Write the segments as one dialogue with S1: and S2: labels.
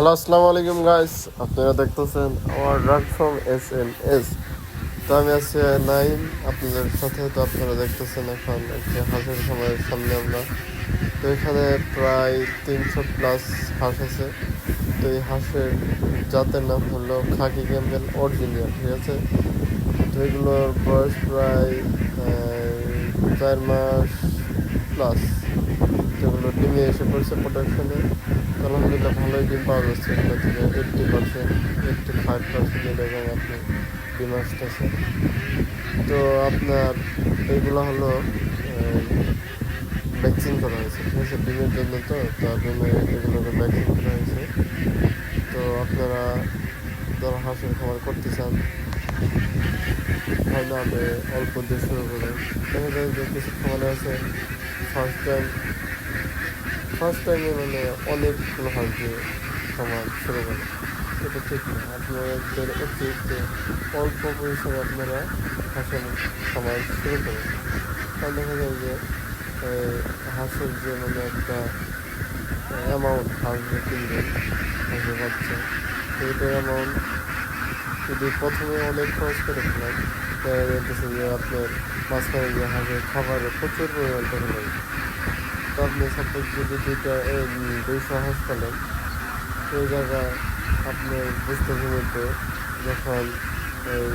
S1: Hello, আসসালামু আলাইকুম guys. আপনারা দেখতেছেন আমার রান ফ্রম SMS। তো আমি আছি নাইম আপনাদের সাথে। তো আপনারা দেখতেছেন এখন একটি হাঁসের খামারের সামনে আমরা। তো এখানে প্রায় 300+ হাঁস আছে। তো এই হাঁসের জাতের নাম হলো খাকি ক্যাম্বেল অরিজিনাল, ঠিক আছে। তো এগুলোর বয়স প্রায় 4 মাস প্লাস। যেগুলো ডিমে এসে পড়ছে প্রোডাকশনে। আলহামদুলিল্লাহ ভালোই ডিম পাওয়া যাচ্ছে এগুলো থেকে। 80%, 85% এরকম আপনি ডিম আসতেছে। তো আপনার এইগুলো হলো ভ্যাকসিন করা হয়েছে, ঠিক আছে, ডিমের জন্য। তো তার জন্য এগুলোকে ভ্যাকসিন করা হয়েছে। তো আপনারা যারা হাঁসের খাবার করতে চান তাহলে আমি অল্প দিয়ে শুরু করুন। দেখা যায় যে কিছু খামারে আছে ফার্স্ট টাইমে মানে অনেকগুলো হাঁস দিয়ে খামার শুরু করে। এটা ঠিক না। আপনাদের উচিত যে অল্প পরিসরে আপনারা হাঁসের খামার শুরু করেন। তাহলে দেখা যায় যে হাঁসের যে মানে একটা অ্যামাউন্ট হাঁস যে কিনবেন হাঁসের বাচ্চা, সেইটার অ্যামাউন্ট যদি প্রথমে অনেক খরচ করে ফেলেন, দেখা যাইতেছে যে আপনার মাঝখানে যে হাঁসের খাবারে প্রচুর পরিমাণ টাকা লাগে। তো আপনি সাপোজ যদি 200 হাঁস পালেন, সেই জায়গায় আপনার বৃষ্টিভূমিতে যখন এই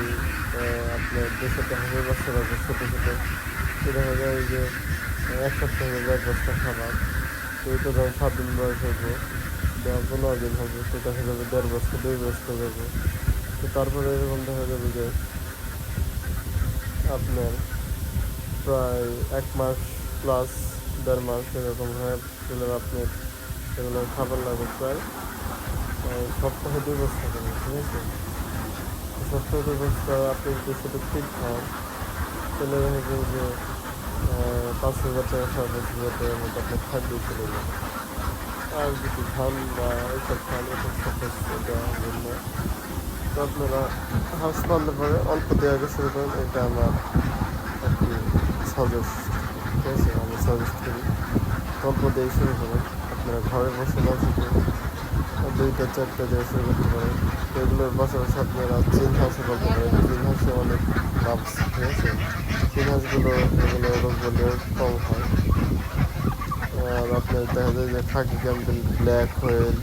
S1: আপনার 200টা হাঁসের বাচ্চা রাখবে ছোটো ছোটো, তো দেখা যায় যে 1 সপ্তাহ হলে 1 বস্তা খাবার। তো এটা ধর 7 দিন বয়স হবো বা 15 দিন হবে, তো দেখা যাবে 1.5 বস্তা 2 বস্তা যাবে। তো তারপরে এরকম দেখা যাবে যে আপনার প্রায় 1 মাস প্লাস 1.5 মাস এরকম হয়ে গেলে আপনার এগুলোর খাবার লাগবে প্রায় সপ্তাহে 2 বস্তা করে, ঠিক আছে। সপ্তাহে 2 বস্তা আপনি যদি সেটা ঠিক খান, তাহলে দেখা যাবে যে 5,000 টাকা 5,500 টাকার মতো আপনার খাদ্যই চলে যাবে। আর যদি ধান বা এসব খান, এসব সাপোজ দেওয়ার জন্য। তো আপনারা হাঁস পাললে পরে অল্প দিয়ে আগে শুরু করেন, এটা আমার আর কি সাজেস্ট, ঠিক আছে। আমি সাজেস্ট করি অল্প দিয়ে শুরু করেন। আপনারা ঘরে বসে না থেকে 2টা 4টা দিয়ে শুরু করতে পারেন। তো এগুলোর পাশাপাশি আপনারা চীন হাঁসও বলতে পারেন। চীন হাঁসে অনেক লাভ, ঠিক আছে। চীন হাঁসগুলো এগুলো রোগ বলেও কম হয়। আর আপনার দেখা যায় যে খাকি ক্যাম্পেল, ব্ল্যাক হোয়েল,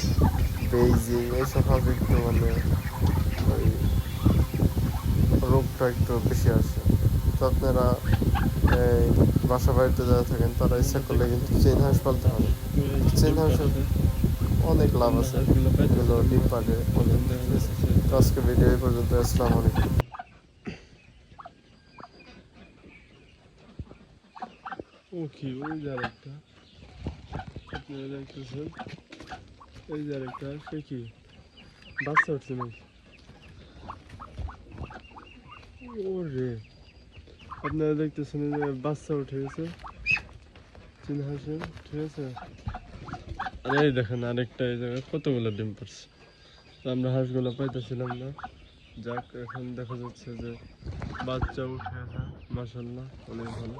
S1: বেইজিং এইসব হাঁস একটু মানে ওই রোগটা একটু বেশি আসে। তো আপনারা এই বাসা বাড়িতে যারা থাকেন তারা ইচ্ছা করলে কিন্তু চীন হাঁস পালতে পারেন। চীন হাঁসের অনেক লাভ আছে, এগুলো ডিম পাড়ে অনেক, ঠিক আছে। তো আজকে ভিডিও এই পর্যন্ত। আসসালামু আলাইকুম।
S2: ও কি ওই যে আরেকটা আপনারা দেখতেছেন, এই যে আরেকটা সে কি বাচ্চা উঠছে নাকি? ও রে, আপনারা দেখতেছেন এই যে বাচ্চা উঠে গেছে চীন হাঁসের, ঠিক আছে। আর এই দেখেন আরেকটা এই জায়গায় কতগুলো ডিম পারছে। তো আমরা হাঁসগুলো পাইতেছিলাম না, যাক এখন দেখা যাচ্ছে যে বাচ্চা উঠে আছে, মাশাআল্লাহ অনেক ভালো।